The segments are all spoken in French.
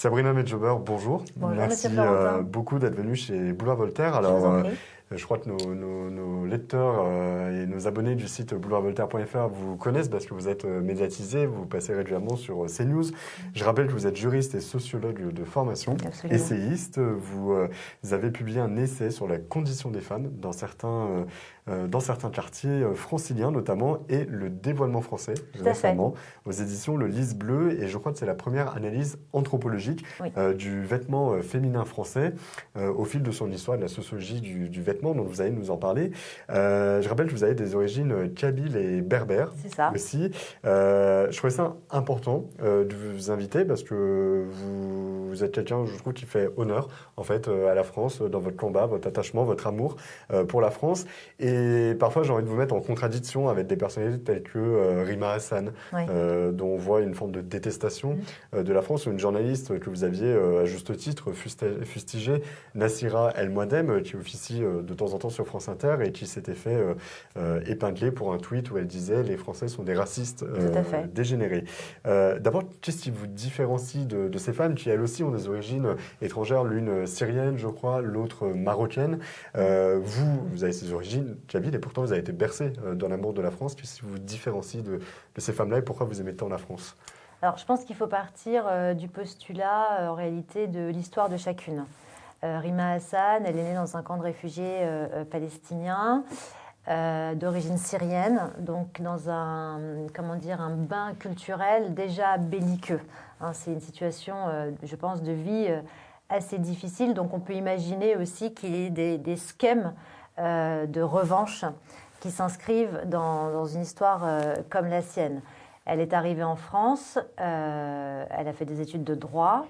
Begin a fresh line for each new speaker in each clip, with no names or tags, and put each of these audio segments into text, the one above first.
Sabrina Medjober, bonjour.
Bonjour,
Merci
Monsieur Florentin.
beaucoup d'être venu chez Boulevard Voltaire.
Je vous en prie.
Je crois que nos lecteurs et nos abonnés du site boulevardvoltaire.fr vous connaissent parce que vous êtes médiatisé, vous passez régulièrement sur CNews. Je rappelle que vous êtes juriste et sociologue de formation,
Absolument.
essayiste. Vous avez publié un essai sur la condition des femmes dans certains quartiers franciliens notamment, et le dévoilement français récemment aux éditions Le Lys Bleu. Et je crois que c'est la première analyse anthropologique du vêtement féminin français au fil de son histoire, de la sociologie du vêtement, dont vous allez nous en parler. Je rappelle que vous avez des origines kabyles et berbères aussi. Je trouvais ça important de vous inviter parce que vous êtes quelqu'un, je trouve, qui fait honneur en fait à la France dans votre combat, votre attachement, votre amour pour la France. Et parfois, j'ai envie de vous mettre en contradiction avec des personnalités telles que Rima Hassan, dont on voit une forme de détestation de la France, ou une journaliste que vous aviez à juste titre fustigée, Nassira El Mouadem, qui officie de temps en temps sur France Inter et qui s'était fait épingler pour un tweet où elle disait « Les Français sont des racistes dégénérés ». D'abord, qu'est-ce qui vous différencie de ces femmes qui, elles aussi, ont des origines étrangères, l'une syrienne, je crois, l'autre marocaine. Vous avez ces origines kabyles et pourtant vous avez été bercée dans l'amour de la France. Qu'est-ce qui vous différencie de ces femmes-là et pourquoi vous aimez tant la France ?
Alors, je pense qu'il faut partir du postulat, en réalité, de l'histoire de chacune. Rima Hassan, elle est née dans un camp de réfugiés palestiniens d'origine syrienne, donc dans un bain culturel déjà belliqueux. C'est une situation, je pense, de vie assez difficile. Donc, on peut imaginer aussi qu'il y ait des schèmes de revanche qui s'inscrivent dans une histoire comme la sienne. Elle est arrivée en France, elle a fait des études de droit.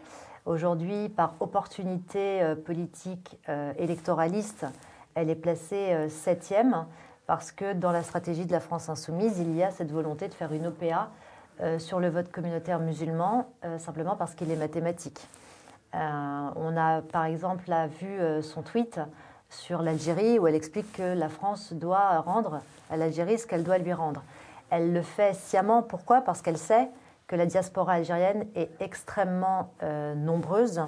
Aujourd'hui, par opportunité politique électoraliste, elle est placée 7e parce que dans la stratégie de la France insoumise, il y a cette volonté de faire une OPA sur le vote communautaire musulman, simplement parce qu'il est mathématique. On a par exemple vu son tweet sur l'Algérie où elle explique que la France doit rendre à l'Algérie ce qu'elle doit lui rendre. Elle le fait sciemment. Pourquoi ? Parce qu'elle sait que la diaspora algérienne est extrêmement nombreuse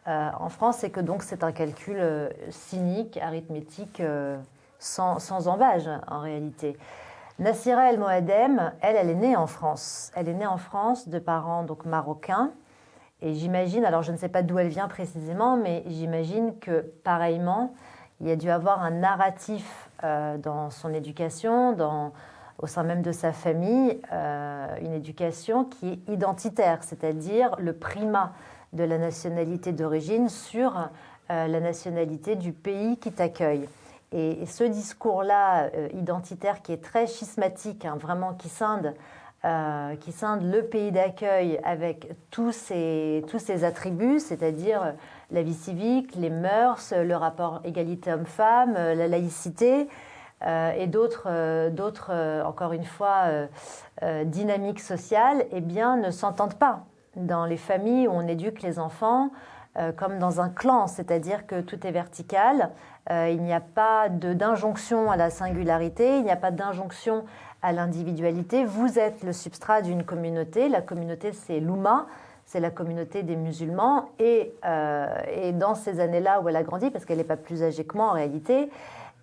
en France et que donc c'est un calcul cynique, arithmétique, sans embâge en réalité. Nassira El Mouadem, elle est née en France. Elle est née en France de parents donc marocains. Et j'imagine, alors je ne sais pas d'où elle vient précisément, mais j'imagine que pareillement, il y a dû avoir un narratif dans son éducation, au sein même de sa famille, une éducation qui est identitaire, c'est-à-dire le primat de la nationalité d'origine sur la nationalité du pays qui t'accueille. Et ce discours-là identitaire qui est très schismatique, vraiment qui scinde le pays d'accueil avec tous ses attributs, c'est-à-dire la vie civique, les mœurs, le rapport égalité homme-femme, la laïcité, et d'autres, encore une fois, dynamiques sociales, eh bien, ne s'entendent pas dans les familles où on éduque les enfants comme dans un clan, c'est-à-dire que tout est vertical, il n'y a pas d'injonction à la singularité, il n'y a pas d'injonction à l'individualité. Vous êtes le substrat d'une communauté, la communauté c'est l'Oumma, c'est la communauté des musulmans, et dans ces années-là où elle a grandi, parce qu'elle n'est pas plus âgée que moi en réalité,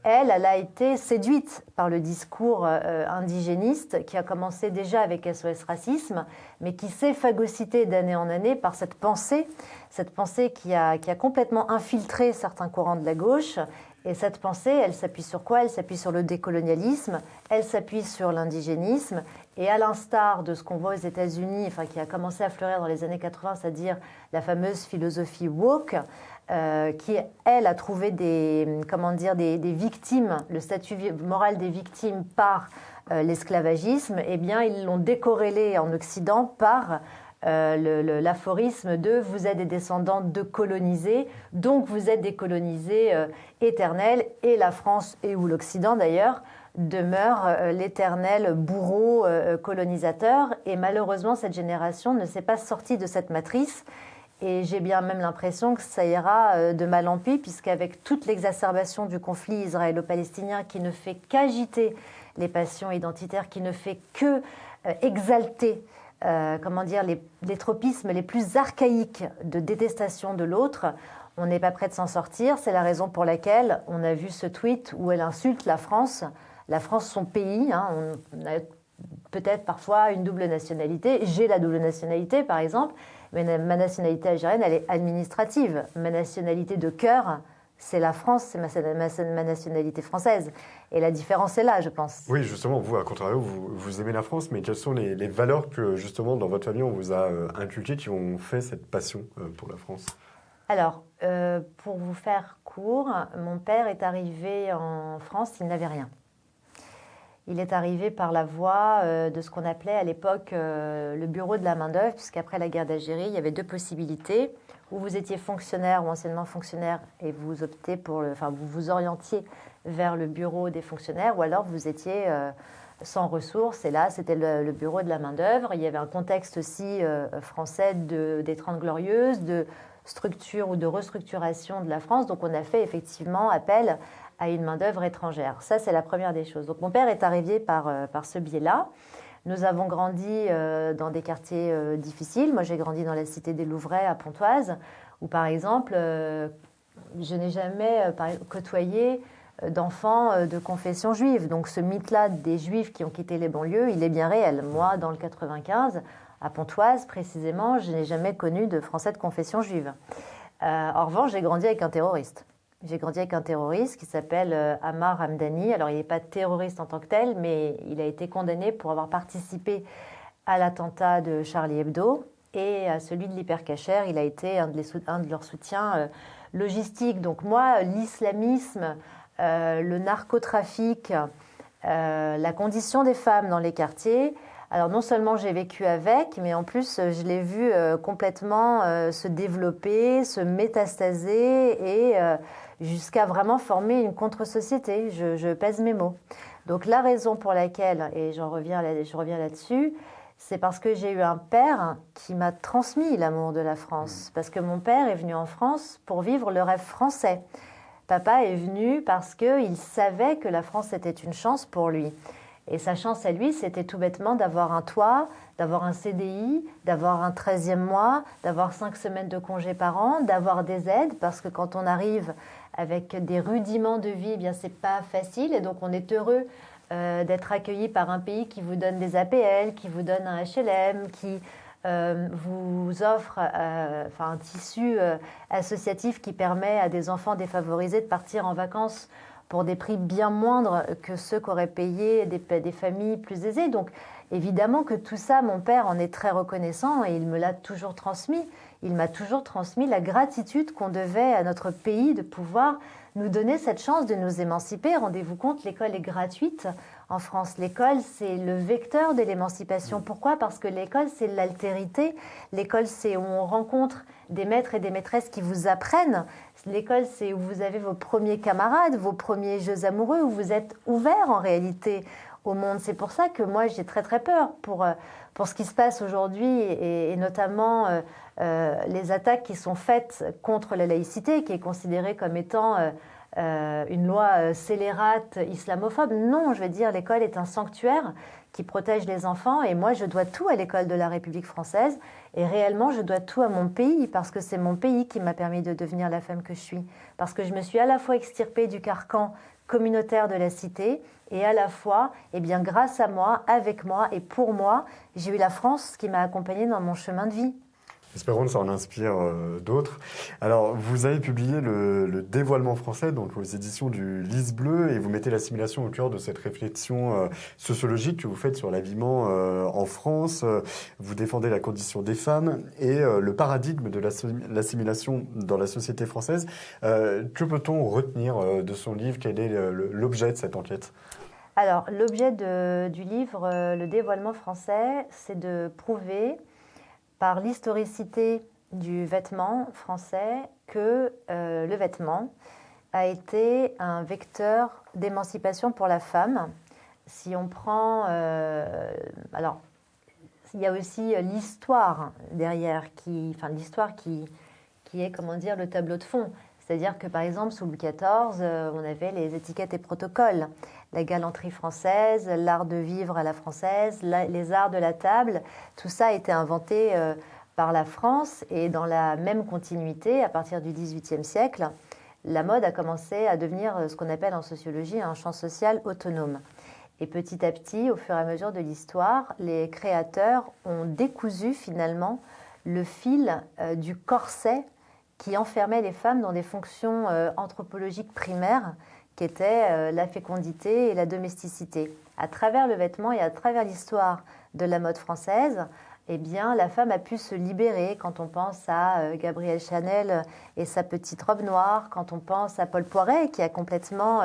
elle a été séduite par le discours indigéniste qui a commencé déjà avec SOS Racisme, mais qui s'est phagocyté d'année en année par cette pensée qui a complètement infiltré certains courants de la gauche. Et cette pensée, elle s'appuie sur quoi ? Elle s'appuie sur le décolonialisme, elle s'appuie sur l'indigénisme. Et à l'instar de ce qu'on voit aux États-Unis, qui a commencé à fleurir dans les années 80, c'est-à-dire la fameuse philosophie woke, qui, elle, a trouvé des victimes, le statut moral des victimes par l'esclavagisme, eh bien, ils l'ont décorrélé en Occident par l'aphorisme de « vous êtes des descendants de colonisés, donc vous êtes des colonisés éternels », et la France, et ou l'Occident d'ailleurs, demeure l'éternel bourreau colonisateur. Et malheureusement, cette génération ne s'est pas sortie de cette matrice. Et j'ai bien même l'impression que ça ira de mal en pis, puisqu'avec toute l'exacerbation du conflit israélo-palestinien qui ne fait qu'agiter les passions identitaires, qui ne fait que exalter comment dire, les tropismes les plus archaïques de détestation de l'autre. On n'est pas prêt de s'en sortir. C'est la raison pour laquelle on a vu ce tweet où elle insulte la France, son pays. Hein. On a peut-être parfois une double nationalité. J'ai la double nationalité, par exemple, mais ma nationalité algérienne, elle est administrative. Ma nationalité de cœur, c'est la France, c'est ma nationalité française. Et la différence est là, je pense.
Oui, justement, vous, à contrario, vous aimez la France, mais quelles sont les valeurs que, justement, dans votre famille, on vous a inculquées qui ont fait cette passion pour la France?
Alors, pour vous faire court, mon père est arrivé en France, il n'avait rien. Il est arrivé par la voie de ce qu'on appelait à l'époque le bureau de la main-d'œuvre, puisqu'après la guerre d'Algérie, il y avait deux possibilités. Où vous étiez fonctionnaire ou anciennement fonctionnaire et vous optez vous vous orientiez vers le bureau des fonctionnaires, ou alors vous étiez sans ressources, et là, c'était le bureau de la main-d'œuvre. Il y avait un contexte aussi français des Trente Glorieuses, de structure ou de restructuration de la France. Donc, on a fait effectivement appel à une main-d'œuvre étrangère. Ça, c'est la première des choses. Donc, mon père est arrivé par ce biais-là. Nous avons grandi dans des quartiers difficiles. Moi, j'ai grandi dans la cité des Louvrais à Pontoise, où, par exemple, je n'ai jamais côtoyé d'enfants de confession juive. Donc, ce mythe-là des Juifs qui ont quitté les banlieues, il est bien réel. Moi, dans le 95, à Pontoise, précisément, je n'ai jamais connu de Français de confession juive. En revanche, j'ai grandi avec un terroriste. J'ai grandi avec un terroriste qui s'appelle Ammar Hamdani. Alors, il n'est pas terroriste en tant que tel, mais il a été condamné pour avoir participé à l'attentat de Charlie Hebdo et à celui de l'Hypercacher. Il a été un de leurs soutiens logistiques. Donc moi, l'islamisme, le narcotrafic, la condition des femmes dans les quartiers... Alors non seulement j'ai vécu avec, mais en plus je l'ai vu complètement se développer, se métastaser et jusqu'à vraiment former une contre-société. Je pèse mes mots. Donc la raison pour laquelle, et je reviens là-dessus, c'est parce que j'ai eu un père qui m'a transmis l'amour de la France. Parce que mon père est venu en France pour vivre le rêve français. Papa est venu parce qu'il savait que la France était une chance pour lui. Et sa chance à lui, c'était tout bêtement d'avoir un toit, d'avoir un CDI, d'avoir un 13e mois, d'avoir 5 semaines de congé par an, d'avoir des aides, parce que quand on arrive avec des rudiments de vie, eh bien c'est pas facile. Et donc on est heureux d'être accueilli par un pays qui vous donne des APL, qui vous donne un HLM, qui vous offre un tissu associatif qui permet à des enfants défavorisés de partir en vacances pour des prix bien moindres que ceux qu'auraient payé des familles plus aisées. Donc, évidemment que tout ça, mon père en est très reconnaissant et il me l'a toujours transmis. Il m'a toujours transmis la gratitude qu'on devait à notre pays de pouvoir nous donner cette chance de nous émanciper. Rendez-vous compte, l'école est gratuite en France. L'école, c'est le vecteur de l'émancipation. Pourquoi? Parce que l'école, c'est l'altérité. L'école, c'est où on rencontre des maîtres et des maîtresses qui vous apprennent. L'école, c'est où vous avez vos premiers camarades, vos premiers jeux amoureux, où vous êtes ouvert en réalité au monde. C'est pour ça que moi, j'ai très très peur pour ce qui se passe aujourd'hui et notamment les attaques qui sont faites contre la laïcité, qui est considérée comme étant une loi scélérate islamophobe. Non, je veux dire, l'école est un sanctuaire qui protège les enfants et moi, je dois tout à l'école de la République française et réellement, je dois tout à mon pays parce que c'est mon pays qui m'a permis de devenir la femme que je suis. Parce que je me suis à la fois extirpée du carcan communautaire de la cité et à la fois, eh bien, grâce à moi, avec moi et pour moi, j'ai eu la France qui m'a accompagnée dans mon chemin de vie.
Espérons que ça en inspire d'autres. Alors, vous avez publié le dévoilement français, donc aux éditions du Lys Bleu, et vous mettez l'assimilation au cœur de cette réflexion sociologique que vous faites sur l'habillement en France. Vous défendez la condition des femmes et le paradigme de l'assimilation dans la société française. Que peut-on retenir de son livre? Quel est l'objet de cette enquête?
Alors, l'objet du livre, le dévoilement français, c'est de prouver par l'historicité du vêtement français que le vêtement a été un vecteur d'émancipation pour la femme. Si on prend... alors, il y a aussi l'histoire derrière, l'histoire qui est, comment dire, le tableau de fond. C'est-à-dire que, par exemple, sous Louis XIV, on avait les étiquettes et protocoles. la galanterie française, l'art de vivre à la française, les arts de la table. Tout ça a été inventé par la France et dans la même continuité, à partir du XVIIIe siècle, la mode a commencé à devenir ce qu'on appelle en sociologie un champ social autonome. Et petit à petit, au fur et à mesure de l'histoire, les créateurs ont décousu finalement le fil du corset qui enfermait les femmes dans des fonctions anthropologiques primaires qui étaient la fécondité et la domesticité. À travers le vêtement et à travers l'histoire de la mode française, eh bien, la femme a pu se libérer quand on pense à Gabrielle Chanel et sa petite robe noire, quand on pense à Paul Poiret qui a complètement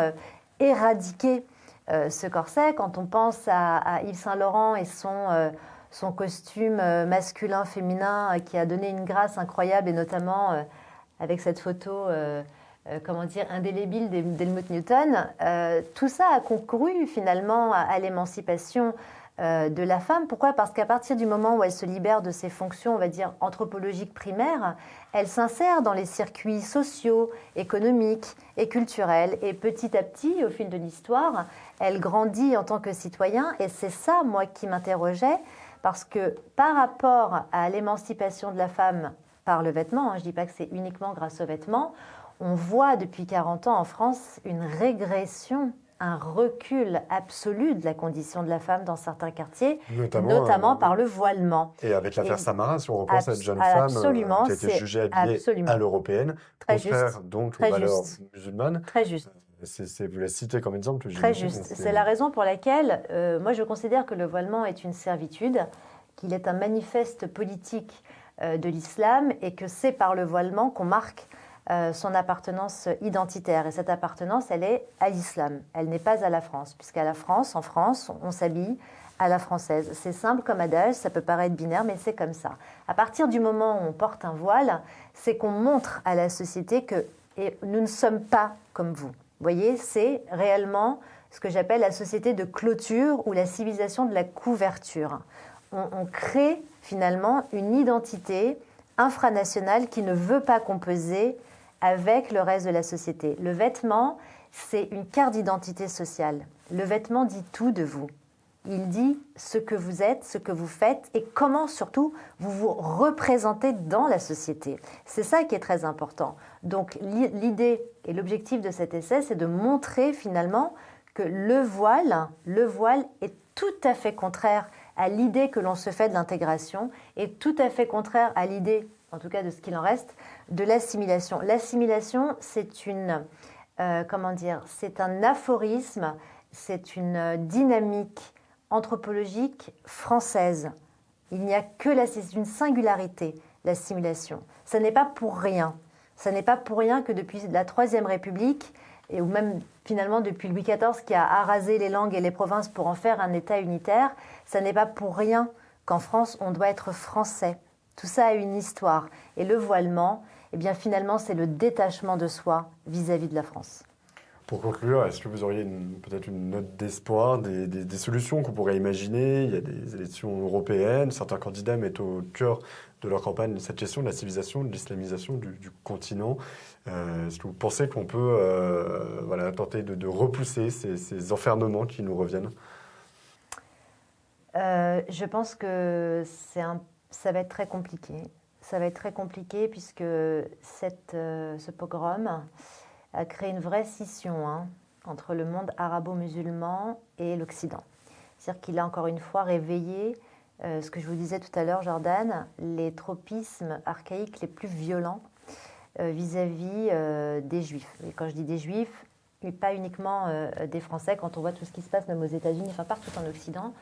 éradiqué ce corset, quand on pense à Yves Saint-Laurent et son costume masculin-féminin qui a donné une grâce incroyable et notamment avec cette photo indélébile d'Helmut Newton. Tout ça a concouru finalement à l'émancipation de la femme. Pourquoi ? Parce qu'à partir du moment où elle se libère de ses fonctions, on va dire, anthropologiques primaires, elle s'insère dans les circuits sociaux, économiques et culturels. Et petit à petit, au fil de l'histoire, elle grandit en tant que citoyen. Et c'est ça, moi, qui m'interrogeait, parce que par rapport à l'émancipation de la femme par le vêtement, je ne dis pas que c'est uniquement grâce au vêtement, on voit depuis 40 ans en France une régression, un recul absolu de la condition de la femme dans certains quartiers, notamment par le voilement.
Et avec l'affaire Samara, si on reprend cette jeune femme qui a été jugée habillée à l'européenne, contraire donc aux valeurs musulmanes.
Très juste.
Vous la citez comme exemple.
Très juste. C'est la raison pour laquelle moi je considère que le voilement est une servitude, qu'il est un manifeste politique de l'islam et que c'est par le voilement qu'on marque son appartenance identitaire. Et cette appartenance, elle est à l'islam. Elle n'est pas à la France, puisqu'à la France, en France, on s'habille à la française. C'est simple comme adage, ça peut paraître binaire, mais c'est comme ça. À partir du moment où on porte un voile, c'est qu'on montre à la société que nous ne sommes pas comme vous. Vous voyez, c'est réellement ce que j'appelle la société de clôture ou la civilisation de la couverture. On crée finalement une identité infranationale qui ne veut pas composer avec le reste de la société. Le vêtement, c'est une carte d'identité sociale. Le vêtement dit tout de vous. Il dit ce que vous êtes, ce que vous faites et comment surtout vous vous représentez dans la société. C'est ça qui est très important. Donc l'idée et l'objectif de cet essai, c'est de montrer finalement que le voile est tout à fait contraire à l'idée que l'on se fait de l'intégration et tout à fait contraire à l'idée, en tout cas de ce qu'il en reste, de l'assimilation. L'assimilation, c'est c'est un aphorisme, c'est une dynamique anthropologique française. Il n'y a que c'est une singularité, l'assimilation. Ça n'est pas pour rien. Ça n'est pas pour rien que depuis la Troisième République, ou même finalement depuis Louis XIV qui a arasé les langues et les provinces pour en faire un État unitaire, ça n'est pas pour rien qu'en France, on doit être français. Tout ça a une histoire. Et le voilement, eh bien finalement, c'est le détachement de soi vis-à-vis de la France.
Pour conclure, est-ce que vous auriez peut-être une note d'espoir, des solutions qu'on pourrait imaginer ? Il y a des élections européennes, certains candidats mettent au cœur de leur campagne cette question de la civilisation, de l'islamisation du continent. Est-ce que vous pensez qu'on peut tenter de repousser ces enfermements qui nous reviennent ?
Je pense que ça va être très compliqué. Ça va être très compliqué puisque ce pogrom a créé une vraie scission entre le monde arabo-musulman et l'Occident. C'est-à-dire qu'il a encore une fois réveillé ce que je vous disais tout à l'heure, Jordan, les tropismes archaïques les plus violents vis-à-vis des Juifs. Et quand je dis des Juifs, pas uniquement des Français, quand on voit tout ce qui se passe même aux États-Unis, enfin partout en Occident,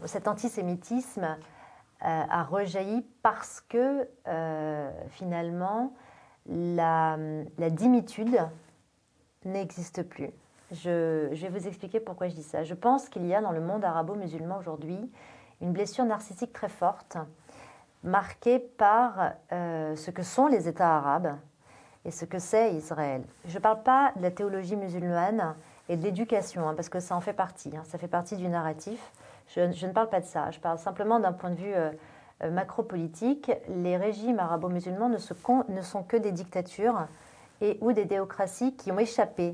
cet antisémitisme a rejailli parce que finalement la dimitude n'existe plus. Je vais vous expliquer pourquoi je dis ça. Je pense qu'il y a dans le monde arabo-musulman aujourd'hui une blessure narcissique très forte, marquée par ce que sont les États arabes et ce que c'est Israël. Je ne parle pas de la théologie musulmane et de l'éducation, parce que ça en fait partie, ça fait partie du narratif. Je ne parle pas de ça, je parle simplement d'un point de vue macro-politique. Les régimes arabo-musulmans ne sont que des dictatures ou des théocraties qui ont échappé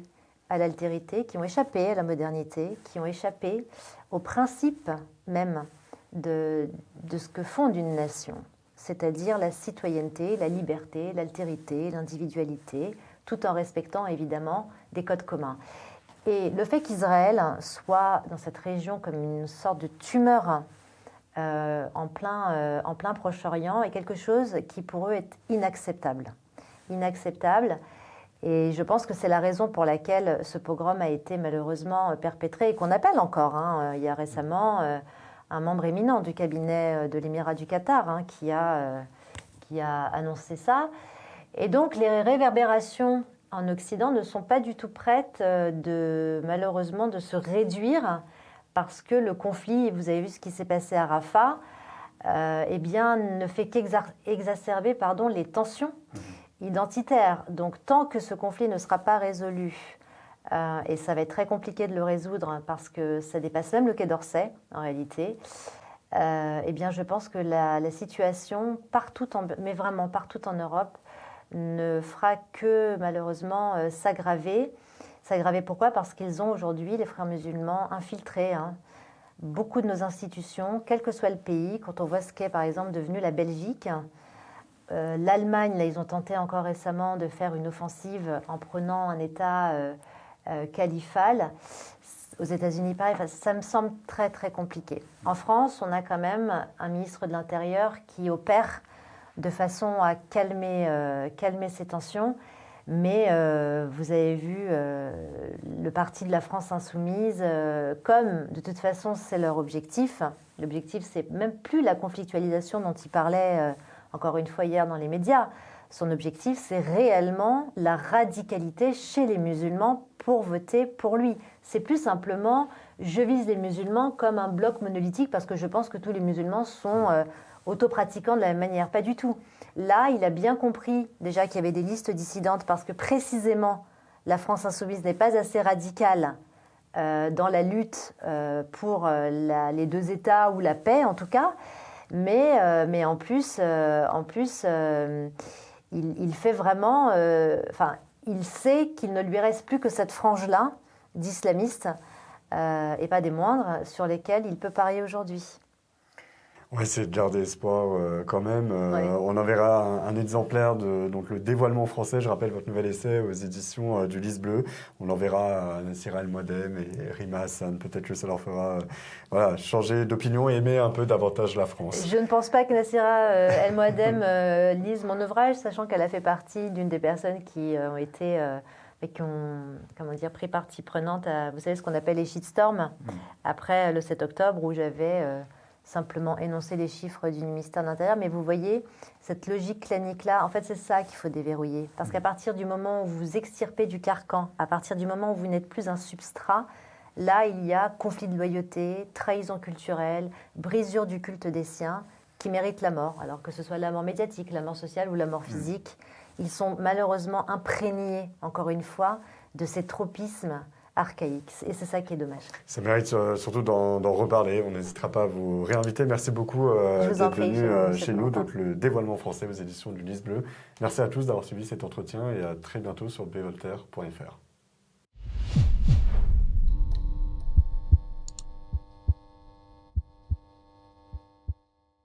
à l'altérité, qui ont échappé à la modernité, qui ont échappé aux principes même de ce que fonde une nation, c'est-à-dire la citoyenneté, la liberté, l'altérité, l'individualité, tout en respectant évidemment des codes communs. Et le fait qu'Israël soit dans cette région comme une sorte de tumeur en plein Proche-Orient est quelque chose qui pour eux est inacceptable. Inacceptable. Et je pense que c'est la raison pour laquelle ce pogrom a été malheureusement perpétré et qu'on appelle encore. Il y a récemment un membre éminent du cabinet de l'émirat du Qatar qui a annoncé ça. Et donc les réverbérations en Occident ne sont pas du tout prêtes malheureusement de se réduire parce que le conflit, vous avez vu ce qui s'est passé à Rafah, ne fait qu'exacerber les tensions identitaires. Donc tant que ce conflit ne sera pas résolu, et ça va être très compliqué de le résoudre parce que ça dépasse même le Quai d'Orsay en réalité, je pense que la situation mais vraiment partout en Europe ne fera que malheureusement s'aggraver. S'aggraver pourquoi ? Parce qu'ils ont aujourd'hui, les frères musulmans, infiltré beaucoup de nos institutions, quel que soit le pays. Quand on voit ce qu'est par exemple devenu la Belgique, l'Allemagne, là ils ont tenté encore récemment de faire une offensive en prenant un État califal. Aux États-Unis, pareil, ça me semble très très compliqué. En France, on a quand même un ministre de l'Intérieur qui opère de façon à calmer ces tensions. Mais vous avez vu le parti de la France insoumise, comme de toute façon c'est leur objectif. L'objectif, c'est même plus la conflictualisation dont il parlait encore une fois hier dans les médias. Son objectif, c'est réellement la radicalité chez les musulmans pour voter pour lui. C'est plus simplement, je vise les musulmans comme un bloc monolithique parce que je pense que tous les musulmans sont autopratiquants de la même manière. Pas du tout. Là, il a bien compris déjà qu'il y avait des listes dissidentes parce que précisément, la France insoumise n'est pas assez radicale dans la lutte pour les deux États ou la paix en tout cas. Mais en plus, il fait vraiment... il sait qu'il ne lui reste plus que cette frange-là d'islamistes, et pas des moindres, sur lesquels il peut parier aujourd'hui.
On va essayer de garder espoir quand même.
Oui.
On enverra un exemplaire de donc, le dévoilement français. Je rappelle votre nouvel essai aux éditions du Lys Bleu. On l'enverra à Nassira El Moadem et Rima Hassan. Peut-être que ça leur fera changer d'opinion et aimer un peu davantage la France.
Je ne pense pas que Nassira El Moadem lise mon ouvrage, sachant qu'elle a fait partie d'une des personnes qui ont été... qui ont pris partie prenante à, vous savez, ce qu'on appelle les shitstorms, après le 7 octobre, où j'avais simplement énoncé les chiffres du ministère de l'Intérieur. Mais vous voyez, cette logique clanique-là, en fait, c'est ça qu'il faut déverrouiller. Parce qu'à partir du moment où vous vous extirpez du carcan, à partir du moment où vous n'êtes plus un substrat, là, il y a conflit de loyauté, trahison culturelle, brisure du culte des siens, qui méritent la mort. Alors que ce soit la mort médiatique, la mort sociale ou la mort physique, ils sont malheureusement imprégnés, encore une fois, de ces tropismes archaïques. Et c'est ça qui est dommage.
Ça mérite surtout d'en reparler. On n'hésitera pas à vous réinviter. Merci beaucoup d'être venu chez nous. Donc, le dévoilement français aux éditions du Lys Bleu. Merci à tous d'avoir suivi cet entretien et à très bientôt sur bvoltaire.fr.